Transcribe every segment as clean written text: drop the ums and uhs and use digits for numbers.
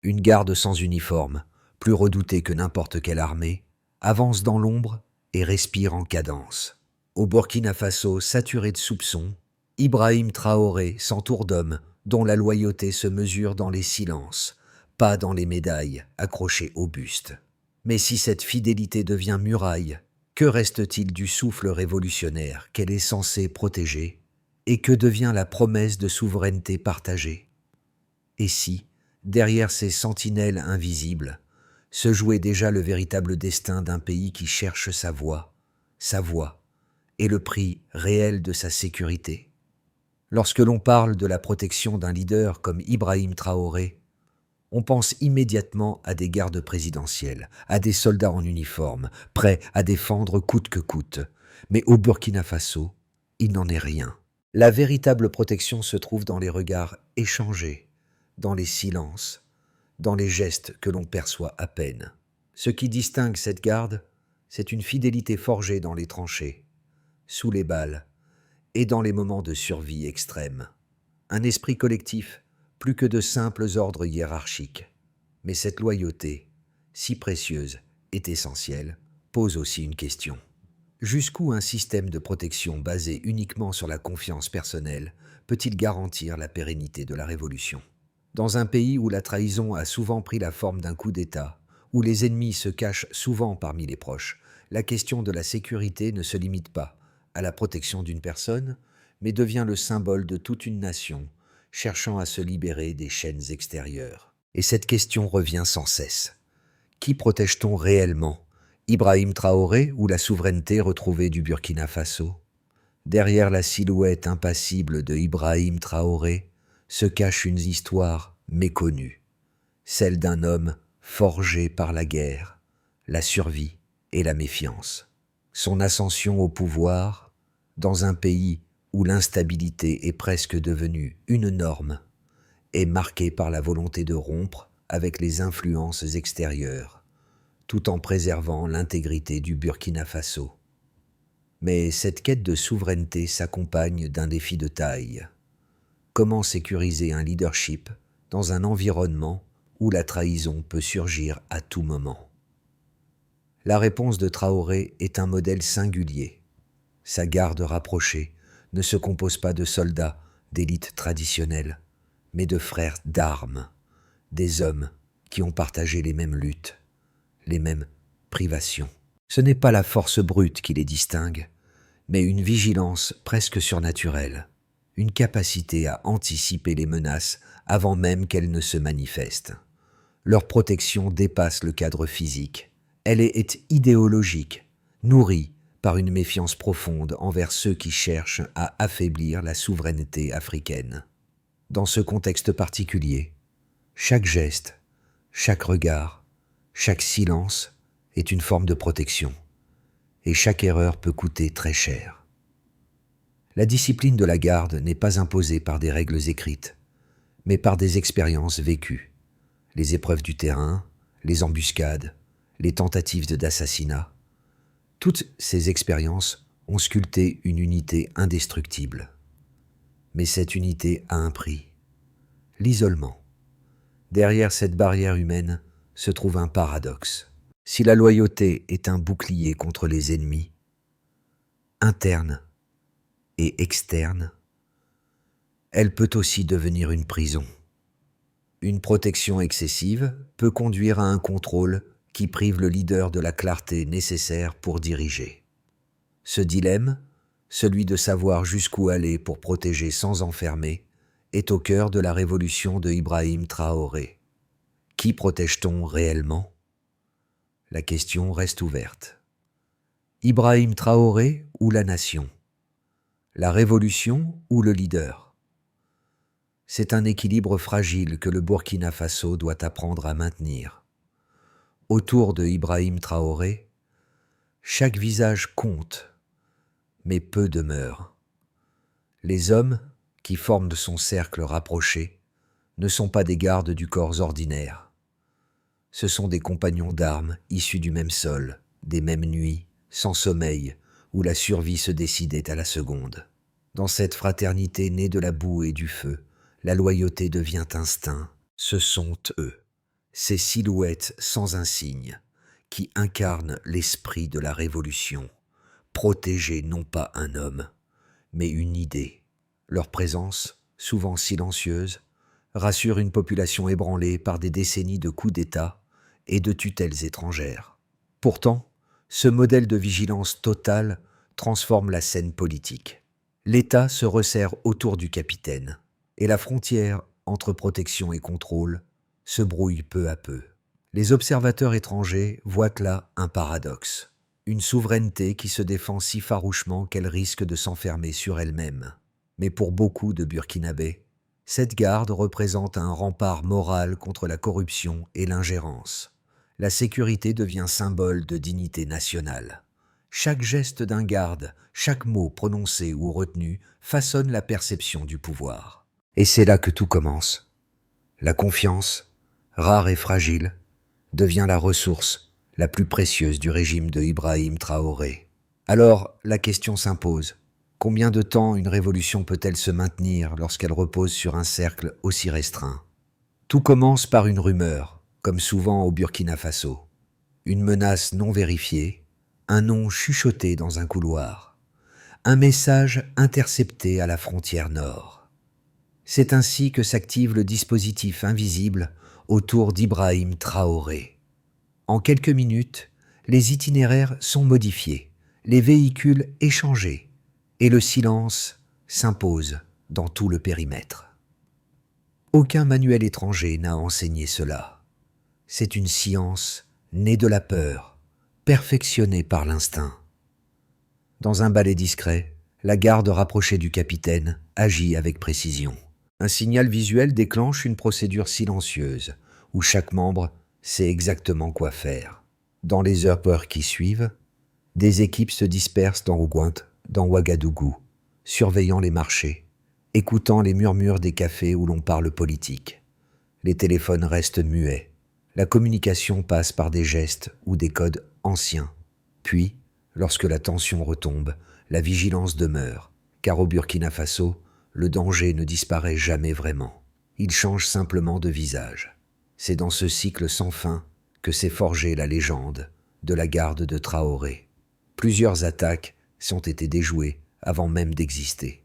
Une garde sans uniforme, plus redoutée que n'importe quelle armée, avance dans l'ombre et respire en cadence. Au Burkina Faso, saturé de soupçons, Ibrahim Traoré s'entoure d'hommes dont la loyauté se mesure dans les silences, pas dans les médailles accrochées au buste. Mais si cette fidélité devient muraille, que reste-t-il du souffle révolutionnaire qu'elle est censée protéger, et que devient la promesse de souveraineté partagée? Et si, derrière ces sentinelles invisibles, se jouait déjà le véritable destin d'un pays qui cherche sa voie, et le prix réel de sa sécurité? Lorsque l'on parle de la protection d'un leader comme Ibrahim Traoré, on pense immédiatement à des gardes présidentiels, à des soldats en uniforme, prêts à défendre coûte que coûte. Mais au Burkina Faso, il n'en est rien. La véritable protection se trouve dans les regards échangés, dans les silences, dans les gestes que l'on perçoit à peine. Ce qui distingue cette garde, c'est une fidélité forgée dans les tranchées, sous les balles et dans les moments de survie extrême. Un esprit collectif, plus que de simples ordres hiérarchiques. Mais cette loyauté, si précieuse et essentielle, pose aussi une question. Jusqu'où un système de protection basé uniquement sur la confiance personnelle peut-il garantir la pérennité de la révolution? Dans un pays où la trahison a souvent pris la forme d'un coup d'État, où les ennemis se cachent souvent parmi les proches, la question de la sécurité ne se limite pas à la protection d'une personne, mais devient le symbole de toute une nation, cherchant à se libérer des chaînes extérieures. Et cette question revient sans cesse. Qui protège-t-on réellement? Ibrahim Traoré ou la souveraineté retrouvée du Burkina Faso? Derrière la silhouette impassible de Ibrahim Traoré se cache une histoire méconnue, celle d'un homme forgé par la guerre, la survie et la méfiance. Son ascension au pouvoir, dans un pays où l'instabilité est presque devenue une norme, est marquée par la volonté de rompre avec les influences extérieures, tout en préservant l'intégrité du Burkina Faso. Mais cette quête de souveraineté s'accompagne d'un défi de taille. Comment sécuriser un leadership dans un environnement où la trahison peut surgir à tout moment? La réponse de Traoré est un modèle singulier. Sa garde rapprochée ne se compose pas de soldats d'élite traditionnelle, mais de frères d'armes, des hommes qui ont partagé les mêmes luttes, les mêmes privations. Ce n'est pas la force brute qui les distingue, mais une vigilance presque surnaturelle, une capacité à anticiper les menaces avant même qu'elles ne se manifestent. Leur protection dépasse le cadre physique. Elle est idéologique, nourrie par une méfiance profonde envers ceux qui cherchent à affaiblir la souveraineté africaine. Dans ce contexte particulier, chaque geste, chaque regard, chaque silence est une forme de protection, et chaque erreur peut coûter très cher. La discipline de la garde n'est pas imposée par des règles écrites, mais par des expériences vécues. Les épreuves du terrain, les embuscades, les tentatives d'assassinat. Toutes ces expériences ont sculpté une unité indestructible. Mais cette unité a un prix, l'isolement. Derrière cette barrière humaine se trouve un paradoxe. Si la loyauté est un bouclier contre les ennemis, internes et externes, elle peut aussi devenir une prison. Une protection excessive peut conduire à un contrôle qui prive le leader de la clarté nécessaire pour diriger. Ce dilemme, celui de savoir jusqu'où aller pour protéger sans enfermer, est au cœur de la révolution de Ibrahim Traoré. Qui protège-t-on réellement? La question reste ouverte. Ibrahim Traoré ou la nation? La révolution ou le leader? C'est un équilibre fragile que le Burkina Faso doit apprendre à maintenir. Autour de Ibrahim Traoré, chaque visage compte, mais peu demeurent. Les hommes qui forment son cercle rapproché ne sont pas des gardes du corps ordinaire. Ce sont des compagnons d'armes issus du même sol, des mêmes nuits, sans sommeil, où la survie se décidait à la seconde. Dans cette fraternité née de la boue et du feu, la loyauté devient instinct. Ce sont eux, ces silhouettes sans insigne, qui incarnent l'esprit de la révolution, protéger non pas un homme, mais une idée. Leur présence, souvent silencieuse, rassure une population ébranlée par des décennies de coups d'État et de tutelles étrangères. Pourtant, ce modèle de vigilance totale transforme la scène politique. L'État se resserre autour du capitaine, et la frontière entre protection et contrôle se brouille peu à peu. Les observateurs étrangers voient là un paradoxe, une souveraineté qui se défend si farouchement qu'elle risque de s'enfermer sur elle-même. Mais pour beaucoup de Burkinabés, cette garde représente un rempart moral contre la corruption et l'ingérence. La sécurité devient symbole de dignité nationale. Chaque geste d'un garde, chaque mot prononcé ou retenu façonne la perception du pouvoir. Et c'est là que tout commence. La confiance, rare et fragile, devient la ressource la plus précieuse du régime de Ibrahim Traoré. Alors, la question s'impose. Combien de temps une révolution peut-elle se maintenir lorsqu'elle repose sur un cercle aussi restreint? Tout commence par une rumeur, comme souvent au Burkina Faso. Une menace non vérifiée, un nom chuchoté dans un couloir, un message intercepté à la frontière nord. C'est ainsi que s'active le dispositif invisible autour d'Ibrahim Traoré. En quelques minutes, les itinéraires sont modifiés, les véhicules échangés, et le silence s'impose dans tout le périmètre. Aucun manuel étranger n'a enseigné cela. C'est une science née de la peur, perfectionnée par l'instinct. Dans un balai discret, la garde rapprochée du capitaine agit avec précision. Un signal visuel déclenche une procédure silencieuse, où chaque membre sait exactement quoi faire. Dans les heures qui suivent, des équipes se dispersent dans Ouagadougou, surveillant les marchés, écoutant les murmures des cafés où l'on parle politique. Les téléphones restent muets. La communication passe par des gestes ou des codes anciens. Puis, lorsque la tension retombe, la vigilance demeure, car au Burkina Faso, le danger ne disparaît jamais vraiment. Il change simplement de visage. C'est dans ce cycle sans fin que s'est forgée la légende de la garde de Traoré. Plusieurs attaques ont été déjouées avant même d'exister.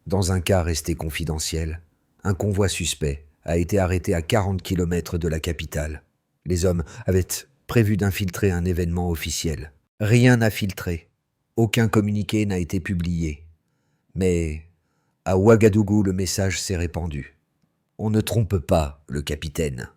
Dans un cas resté confidentiel, un convoi suspect a été arrêté à 40 km de la capitale. Les hommes avaient prévu d'infiltrer un événement officiel. Rien n'a filtré. Aucun communiqué n'a été publié. Mais à Ouagadougou, le message s'est répandu. On ne trompe pas le capitaine.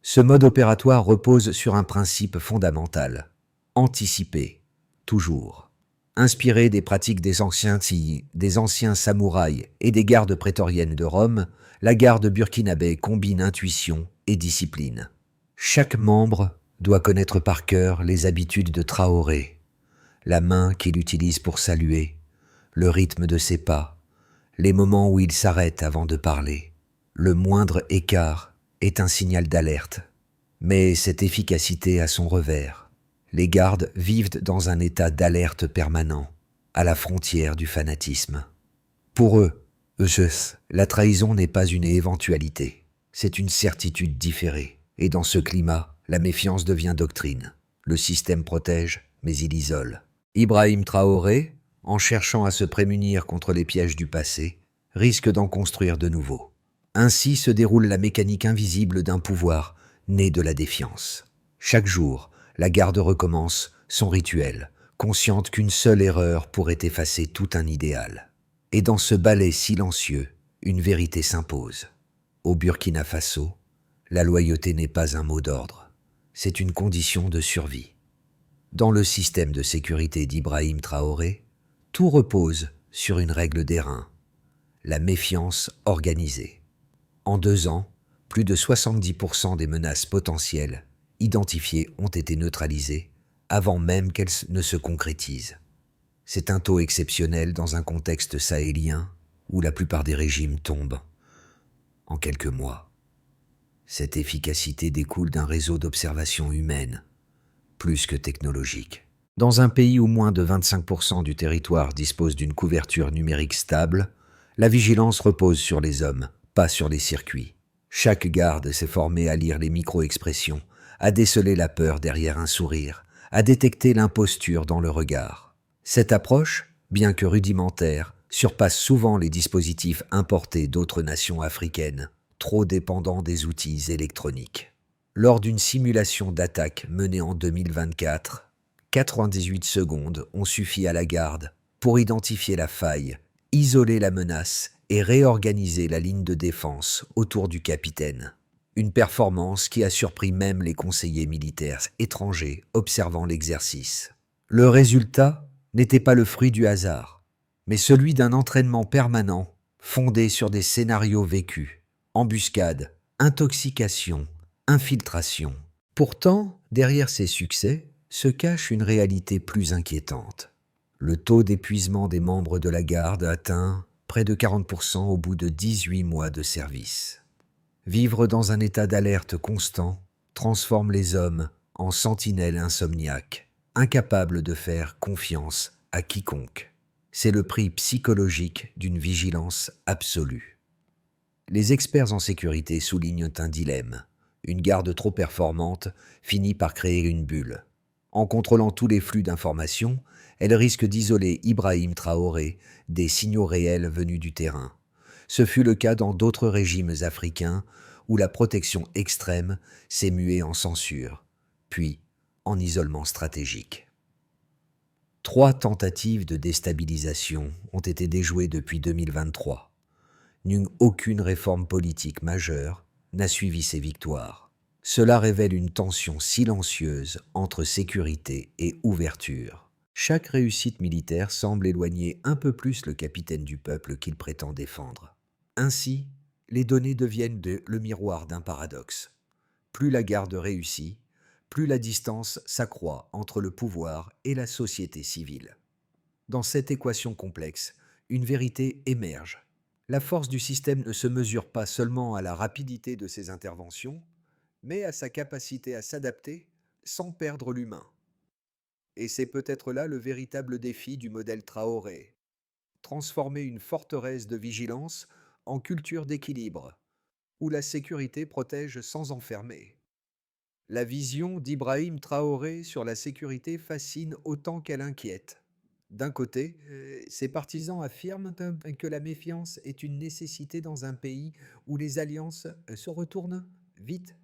Ce mode opératoire repose sur un principe fondamental. Anticiper, toujours. Inspiré des pratiques des anciens samouraïs et des gardes prétoriennes de Rome, la garde burkinabé combine intuition et discipline. Chaque membre doit connaître par cœur les habitudes de Traoré, la main qu'il utilise pour saluer, le rythme de ses pas, les moments où il s'arrête avant de parler. Le moindre écart est un signal d'alerte. Mais cette efficacité a son revers. Les gardes vivent dans un état d'alerte permanent, à la frontière du fanatisme. Pour eux, la trahison n'est pas une éventualité, c'est une certitude différée. Et dans ce climat, la méfiance devient doctrine. Le système protège, mais il isole. Ibrahim Traoré, en cherchant à se prémunir contre les pièges du passé, risque d'en construire de nouveaux. Ainsi se déroule la mécanique invisible d'un pouvoir né de la défiance. Chaque jour, la garde recommence son rituel, consciente qu'une seule erreur pourrait effacer tout un idéal. Et dans ce ballet silencieux, une vérité s'impose. Au Burkina Faso, la loyauté n'est pas un mot d'ordre, c'est une condition de survie. Dans le système de sécurité d'Ibrahim Traoré, tout repose sur une règle d'airain, la méfiance organisée. En 2 ans, plus de 70% des menaces potentielles identifiées ont été neutralisées avant même qu'elles ne se concrétisent. C'est un taux exceptionnel dans un contexte sahélien où la plupart des régimes tombent en quelques mois. Cette efficacité découle d'un réseau d'observation humaine, plus que technologique. Dans un pays où moins de 25% du territoire dispose d'une couverture numérique stable, la vigilance repose sur les hommes, pas sur les circuits. Chaque garde s'est formé à lire les micro-expressions, à déceler la peur derrière un sourire, à détecter l'imposture dans le regard. Cette approche, bien que rudimentaire, surpasse souvent les dispositifs importés d'autres nations africaines, trop dépendants des outils électroniques. Lors d'une simulation d'attaque menée en 2024, 98 secondes ont suffi à la garde pour identifier la faille, isoler la menace et réorganiser la ligne de défense autour du capitaine. Une performance qui a surpris même les conseillers militaires étrangers observant l'exercice. Le résultat n'était pas le fruit du hasard, mais celui d'un entraînement permanent fondé sur des scénarios vécus, embuscades, intoxication, infiltration. Pourtant, derrière ces succès, se cache une réalité plus inquiétante. Le taux d'épuisement des membres de la garde atteint près de 40% au bout de 18 mois de service. Vivre dans un état d'alerte constant transforme les hommes en sentinelles insomniaques, incapables de faire confiance à quiconque. C'est le prix psychologique d'une vigilance absolue. Les experts en sécurité soulignent un dilemme. Une garde trop performante finit par créer une bulle. En contrôlant tous les flux d'informations, elle risque d'isoler Ibrahim Traoré des signaux réels venus du terrain. Ce fut le cas dans d'autres régimes africains où la protection extrême s'est muée en censure, puis en isolement stratégique. 3 tentatives de déstabilisation ont été déjouées depuis 2023. Aucune réforme politique majeure n'a suivi ces victoires. Cela révèle une tension silencieuse entre sécurité et ouverture. Chaque réussite militaire semble éloigner un peu plus le capitaine du peuple qu'il prétend défendre. Ainsi, les données deviennent le miroir d'un paradoxe. Plus la garde réussit, plus la distance s'accroît entre le pouvoir et la société civile. Dans cette équation complexe, une vérité émerge. La force du système ne se mesure pas seulement à la rapidité de ses interventions, mais à sa capacité à s'adapter sans perdre l'humain. Et c'est peut-être là le véritable défi du modèle Traoré. Transformer une forteresse de vigilance en culture d'équilibre, où la sécurité protège sans enfermer. La vision d'Ibrahim Traoré sur la sécurité fascine autant qu'elle inquiète. D'un côté, ses partisans affirment que la méfiance est une nécessité dans un pays où les alliances se retournent vite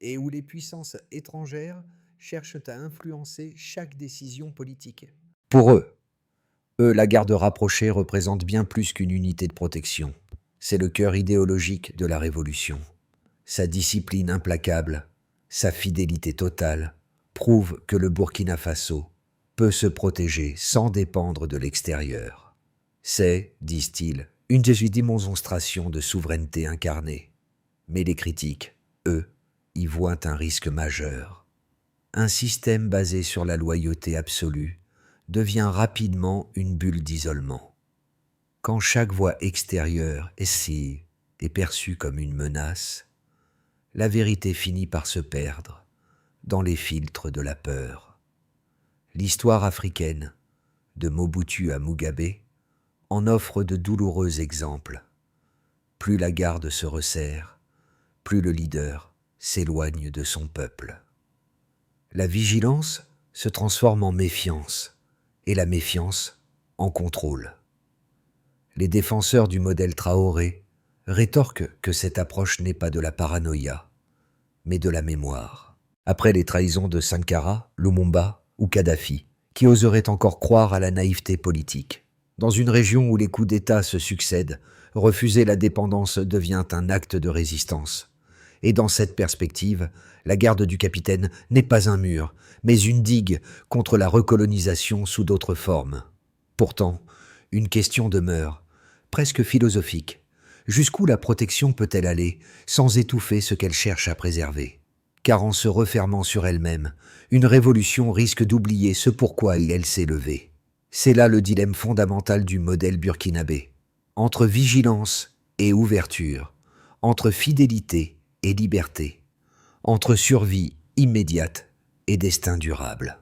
et où les puissances étrangères cherchent à influencer chaque décision politique. Pour eux, la garde rapprochée représente bien plus qu'une unité de protection. C'est le cœur idéologique de la révolution. Sa discipline implacable, sa fidélité totale, prouvent que le Burkina Faso peut se protéger sans dépendre de l'extérieur. C'est, disent-ils, une démonstration de souveraineté incarnée. Mais les critiques, eux, y voient un risque majeur. Un système basé sur la loyauté absolue devient rapidement une bulle d'isolement. Quand chaque voix extérieure est perçue comme une menace, la vérité finit par se perdre dans les filtres de la peur. L'histoire africaine, de Mobutu à Mugabe, en offre de douloureux exemples. Plus la garde se resserre, plus le leader s'éloigne de son peuple. La vigilance se transforme en méfiance, et la méfiance en contrôle. Les défenseurs du modèle Traoré rétorquent que cette approche n'est pas de la paranoïa, mais de la mémoire. Après les trahisons de Sankara, Lumumba ou Kadhafi, qui oseraient encore croire à la naïveté politique. Dans une région où les coups d'État se succèdent, refuser la dépendance devient un acte de résistance. Et dans cette perspective, la garde du capitaine n'est pas un mur, mais une digue contre la recolonisation sous d'autres formes. Pourtant, une question demeure, presque philosophique. Jusqu'où la protection peut-elle aller sans étouffer ce qu'elle cherche à préserver ? Car en se refermant sur elle-même, une révolution risque d'oublier ce pourquoi elle s'est levée. C'est là le dilemme fondamental du modèle burkinabé. Entre vigilance et ouverture, entre fidélité et liberté, entre survie immédiate et destin durable.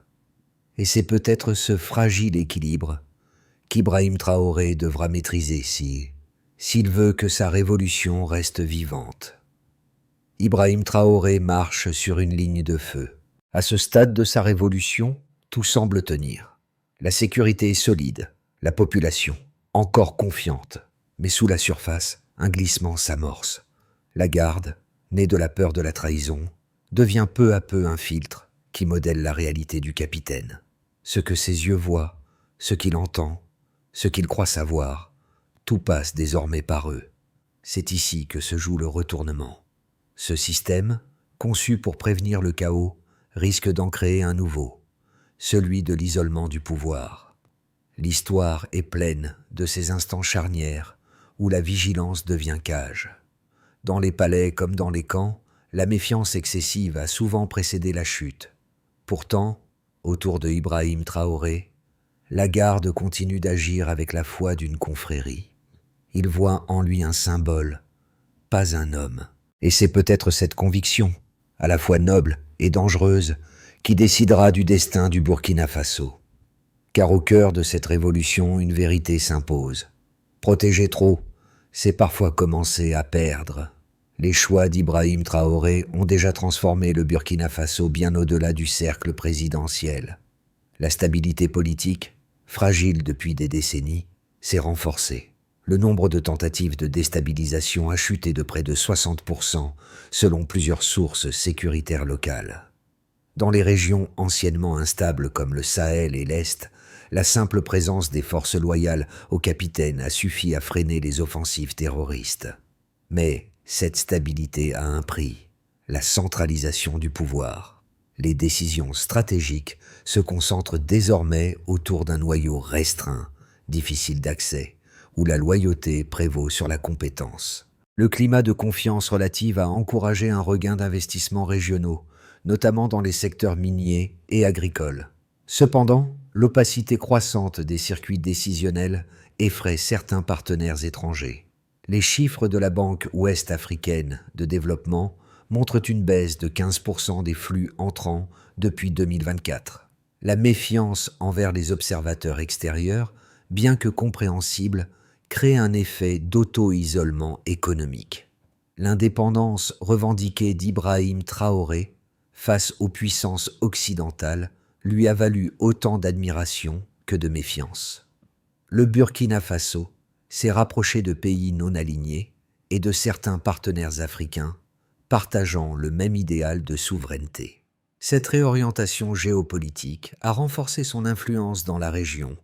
Et c'est peut-être ce fragile équilibre qu'Ibrahim Traoré devra maîtriser s'il veut que sa révolution reste vivante. Ibrahim Traoré marche sur une ligne de feu. À ce stade de sa révolution, tout semble tenir. La sécurité est solide, la population encore confiante, mais sous la surface, un glissement s'amorce. La garde, née de la peur de la trahison, devient peu à peu un filtre qui modèle la réalité du capitaine. Ce que ses yeux voient, ce qu'il entend, ce qu'il croit savoir, tout passe désormais par eux. C'est ici que se joue le retournement. Ce système, conçu pour prévenir le chaos, risque d'en créer un nouveau, celui de l'isolement du pouvoir. L'histoire est pleine de ces instants charnières où la vigilance devient cage. Dans les palais comme dans les camps, la méfiance excessive a souvent précédé la chute. Pourtant, autour de Ibrahim Traoré, la garde continue d'agir avec la foi d'une confrérie. Il voit en lui un symbole, pas un homme. Et c'est peut-être cette conviction, à la fois noble et dangereuse, qui décidera du destin du Burkina Faso. Car au cœur de cette révolution, une vérité s'impose. Protéger trop, c'est parfois commencer à perdre. Les choix d'Ibrahim Traoré ont déjà transformé le Burkina Faso bien au-delà du cercle présidentiel. La stabilité politique, fragile depuis des décennies, s'est renforcée. Le nombre de tentatives de déstabilisation a chuté de près de 60% selon plusieurs sources sécuritaires locales. Dans les régions anciennement instables comme le Sahel et l'Est, la simple présence des forces loyales au capitaine a suffi à freiner les offensives terroristes. Mais cette stabilité a un prix, la centralisation du pouvoir. Les décisions stratégiques se concentrent désormais autour d'un noyau restreint, difficile d'accès, où la loyauté prévaut sur la compétence. Le climat de confiance relative a encouragé un regain d'investissements régionaux, notamment dans les secteurs miniers et agricoles. Cependant, l'opacité croissante des circuits décisionnels effraie certains partenaires étrangers. Les chiffres de la Banque ouest-africaine de développement montrent une baisse de 15% des flux entrants depuis 2024. La méfiance envers les observateurs extérieurs, bien que compréhensible, crée un effet d'auto-isolement économique. L'indépendance revendiquée d'Ibrahim Traoré face aux puissances occidentales lui a valu autant d'admiration que de méfiance. Le Burkina Faso s'est rapproché de pays non alignés et de certains partenaires africains partageant le même idéal de souveraineté. Cette réorientation géopolitique a renforcé son influence dans la région,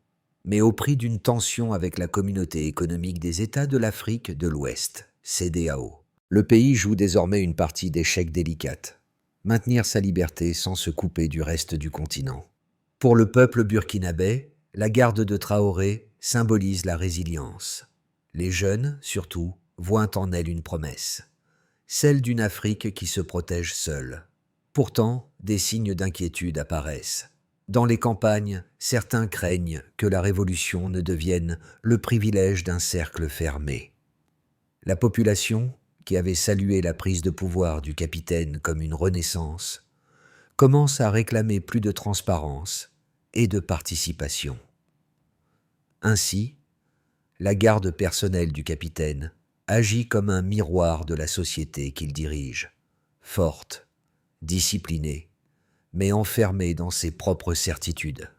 mais au prix d'une tension avec la Communauté économique des États de l'Afrique de l'Ouest, CEDEAO. Le pays joue désormais une partie d'échec délicate, maintenir sa liberté sans se couper du reste du continent. Pour le peuple burkinabé, la garde de Traoré symbolise la résilience. Les jeunes, surtout, voient en elle une promesse, celle d'une Afrique qui se protège seule. Pourtant, des signes d'inquiétude apparaissent. Dans les campagnes, certains craignent que la révolution ne devienne le privilège d'un cercle fermé. La population, qui avait salué la prise de pouvoir du capitaine comme une renaissance, commence à réclamer plus de transparence et de participation. Ainsi, la garde personnelle du capitaine agit comme un miroir de la société qu'il dirige, forte, disciplinée, mais enfermée dans ses propres certitudes.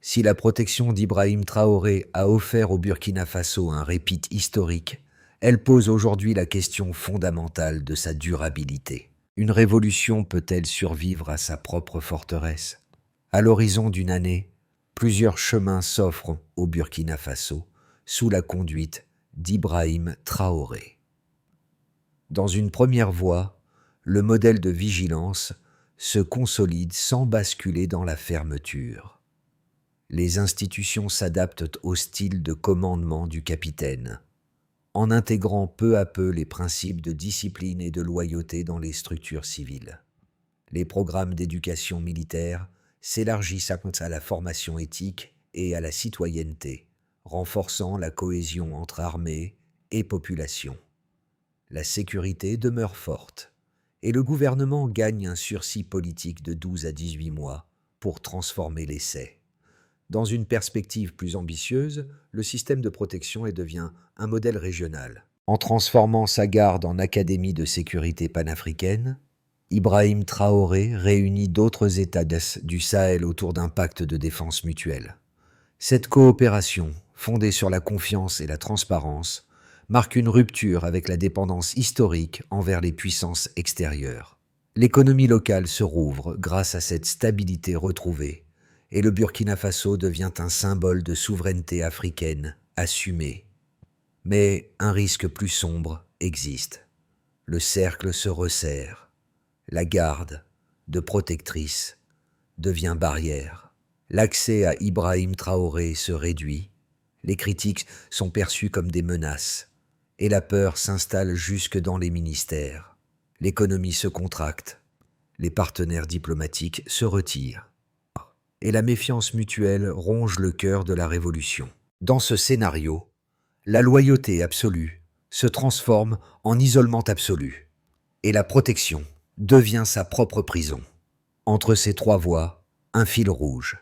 Si la protection d'Ibrahim Traoré a offert au Burkina Faso un répit historique, elle pose aujourd'hui la question fondamentale de sa durabilité. Une révolution peut-elle survivre à sa propre forteresse? À l'horizon d'une année, plusieurs chemins s'offrent au Burkina Faso sous la conduite d'Ibrahim Traoré. Dans une première voie, le modèle de vigilance se consolide sans basculer dans la fermeture. Les institutions s'adaptent au style de commandement du capitaine, en intégrant peu à peu les principes de discipline et de loyauté dans les structures civiles. Les programmes d'éducation militaire s'élargissent à la formation éthique et à la citoyenneté, renforçant la cohésion entre armée et population. La sécurité demeure forte, et le gouvernement gagne un sursis politique de 12 à 18 mois pour transformer l'essai. Dans une perspective plus ambitieuse, le système de protection devient un modèle régional. En transformant sa garde en académie de sécurité panafricaine, Ibrahim Traoré réunit d'autres États du Sahel autour d'un pacte de défense mutuelle. Cette coopération, fondée sur la confiance et la transparence, marque une rupture avec la dépendance historique envers les puissances extérieures. L'économie locale se rouvre grâce à cette stabilité retrouvée, et le Burkina Faso devient un symbole de souveraineté africaine assumée. Mais un risque plus sombre existe. Le cercle se resserre. La garde, de protectrice, devient barrière. L'accès à Ibrahim Traoré se réduit. Les critiques sont perçues comme des menaces. Et la peur s'installe jusque dans les ministères. L'économie se contracte. Les partenaires diplomatiques se retirent. Et la méfiance mutuelle ronge le cœur de la révolution. Dans ce scénario, la loyauté absolue se transforme en isolement absolu, et la protection devient sa propre prison. Entre ces trois voies, un fil rouge,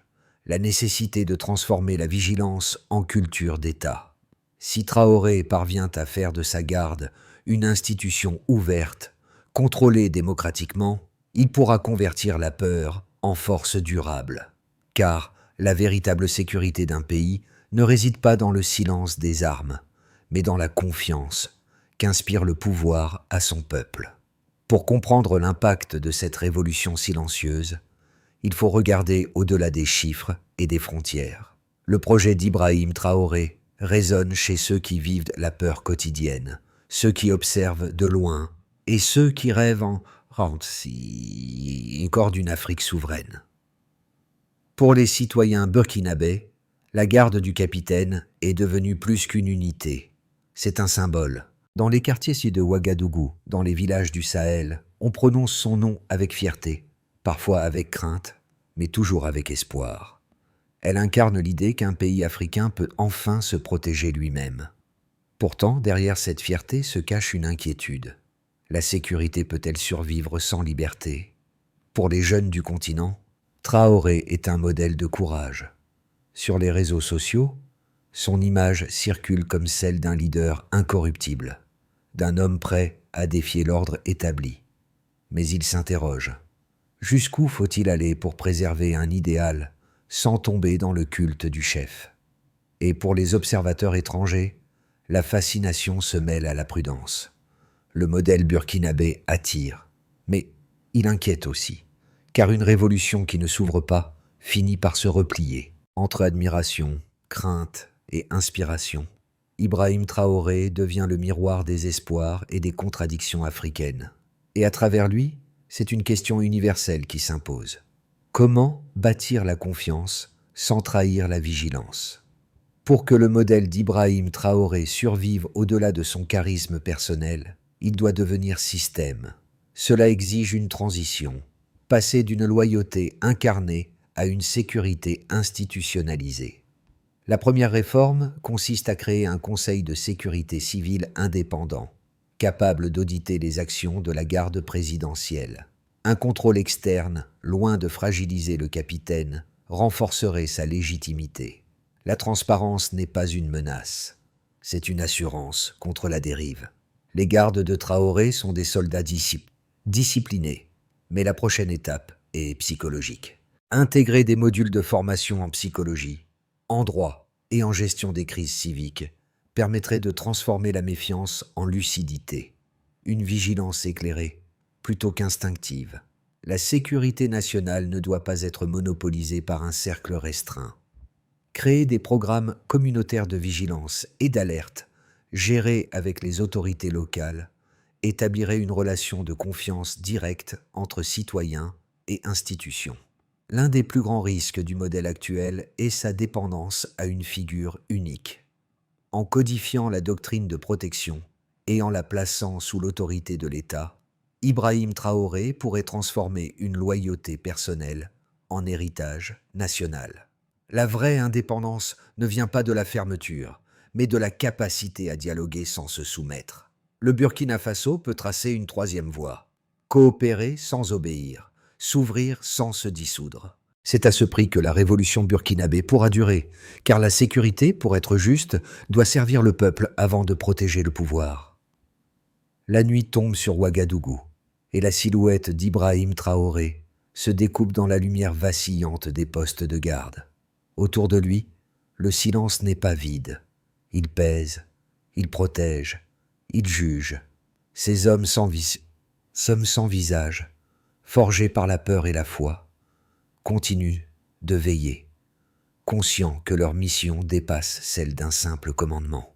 la nécessité de transformer la vigilance en culture d'État. Si Traoré parvient à faire de sa garde une institution ouverte, contrôlée démocratiquement, il pourra convertir la peur en force durable. Car la véritable sécurité d'un pays ne réside pas dans le silence des armes, mais dans la confiance qu'inspire le pouvoir à son peuple. Pour comprendre l'impact de cette révolution silencieuse, il faut regarder au-delà des chiffres et des frontières. Le projet d'Ibrahim Traoré résonne chez ceux qui vivent la peur quotidienne, ceux qui observent de loin et ceux qui rêvent encore d'une Afrique souveraine. Pour les citoyens burkinabés, la garde du capitaine est devenue plus qu'une unité. C'est un symbole. Dans les quartiers de Ouagadougou, dans les villages du Sahel, on prononce son nom avec fierté, parfois avec crainte, mais toujours avec espoir. Elle incarne l'idée qu'un pays africain peut enfin se protéger lui-même. Pourtant, derrière cette fierté se cache une inquiétude. La sécurité peut-elle survivre sans liberté? Pour les jeunes du continent, Traoré est un modèle de courage. Sur les réseaux sociaux, son image circule comme celle d'un leader incorruptible, d'un homme prêt à défier l'ordre établi. Mais il s'interroge. Jusqu'où faut-il aller pour préserver un idéal sans tomber dans le culte du chef? Et pour les observateurs étrangers, la fascination se mêle à la prudence. Le modèle burkinabé attire, mais il inquiète aussi, car une révolution qui ne s'ouvre pas finit par se replier. Entre admiration, crainte et inspiration, Ibrahim Traoré devient le miroir des espoirs et des contradictions africaines. Et à travers lui, c'est une question universelle qui s'impose. Comment bâtir la confiance sans trahir la vigilance? Pour que le modèle d'Ibrahim Traoré survive au-delà de son charisme personnel, il doit devenir système. Cela exige une transition, passer d'une loyauté incarnée à une sécurité institutionnalisée. La première réforme consiste à créer un conseil de sécurité civile indépendant, capable d'auditer les actions de la garde présidentielle. Un contrôle externe, loin de fragiliser le capitaine, renforcerait sa légitimité. La transparence n'est pas une menace, c'est une assurance contre la dérive. Les gardes de Traoré sont des soldats disciplinés, mais la prochaine étape est psychologique. Intégrer des modules de formation en psychologie, en droit et en gestion des crises civiques permettrait de transformer la méfiance en lucidité, une vigilance éclairée plutôt qu'instinctive. La sécurité nationale ne doit pas être monopolisée par un cercle restreint. Créer des programmes communautaires de vigilance et d'alerte, gérés avec les autorités locales, établirait une relation de confiance directe entre citoyens et institutions. L'un des plus grands risques du modèle actuel est sa dépendance à une figure unique. En codifiant la doctrine de protection et en la plaçant sous l'autorité de l'État, Ibrahim Traoré pourrait transformer une loyauté personnelle en héritage national. La vraie indépendance ne vient pas de la fermeture, mais de la capacité à dialoguer sans se soumettre. Le Burkina Faso peut tracer une troisième voie, coopérer sans obéir, s'ouvrir sans se dissoudre. C'est à ce prix que la révolution burkinabé pourra durer, car la sécurité, pour être juste, doit servir le peuple avant de protéger le pouvoir. La nuit tombe sur Ouagadougou, et la silhouette d'Ibrahim Traoré se découpe dans la lumière vacillante des postes de garde. Autour de lui, le silence n'est pas vide. Il pèse, il protège, il juge. Ces hommes sans visage, forgés par la peur et la foi, continuent de veiller, conscients que leur mission dépasse celle d'un simple commandement.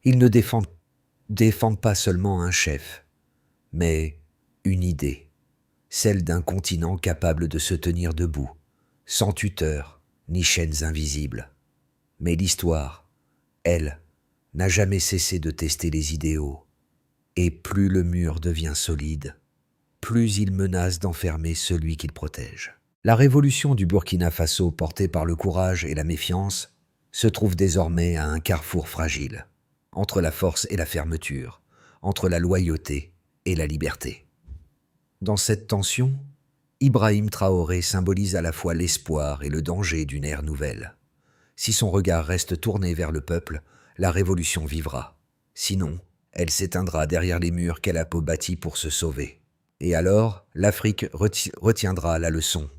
Ils ne défendent pas seulement un chef, mais une idée, celle d'un continent capable de se tenir debout, sans tuteur ni chaînes invisibles. Mais l'histoire, elle, n'a jamais cessé de tester les idéaux, et plus le mur devient solide, plus il menace d'enfermer celui qu'il protège. La révolution du Burkina Faso, portée par le courage et la méfiance, se trouve désormais à un carrefour fragile, entre la force et la fermeture, entre la loyauté et la liberté. Dans cette tension, Ibrahim Traoré symbolise à la fois l'espoir et le danger d'une ère nouvelle. Si son regard reste tourné vers le peuple, la révolution vivra. Sinon, elle s'éteindra derrière les murs qu'elle a bâtis pour se sauver. Et alors, l'Afrique retiendra la leçon.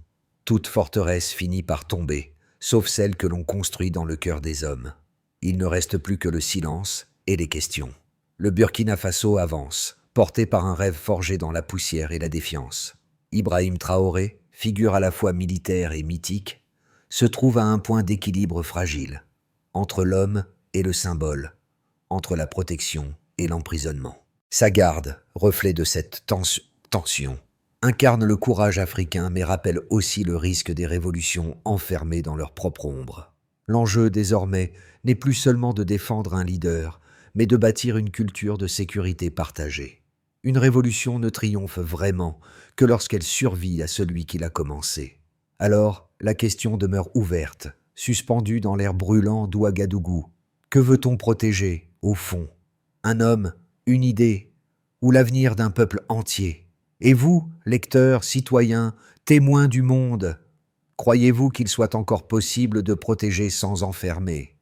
Toute forteresse finit par tomber, sauf celle que l'on construit dans le cœur des hommes. Il ne reste plus que le silence et les questions. Le Burkina Faso avance, porté par un rêve forgé dans la poussière et la défiance. Ibrahim Traoré, figure à la fois militaire et mythique, se trouve à un point d'équilibre fragile, entre l'homme et le symbole, entre la protection et l'emprisonnement. Sa garde, reflet de cette tension, incarne le courage africain mais rappelle aussi le risque des révolutions enfermées dans leur propre ombre. L'enjeu désormais n'est plus seulement de défendre un leader, mais de bâtir une culture de sécurité partagée. Une révolution ne triomphe vraiment que lorsqu'elle survit à celui qui l'a commencée. Alors, la question demeure ouverte, suspendue dans l'air brûlant d'Ouagadougou. Que veut-on protéger, au fond? Un homme, une idée, ou l'avenir d'un peuple entier? Et vous, lecteurs, citoyens, témoins du monde, croyez-vous qu'il soit encore possible de protéger sans enfermer?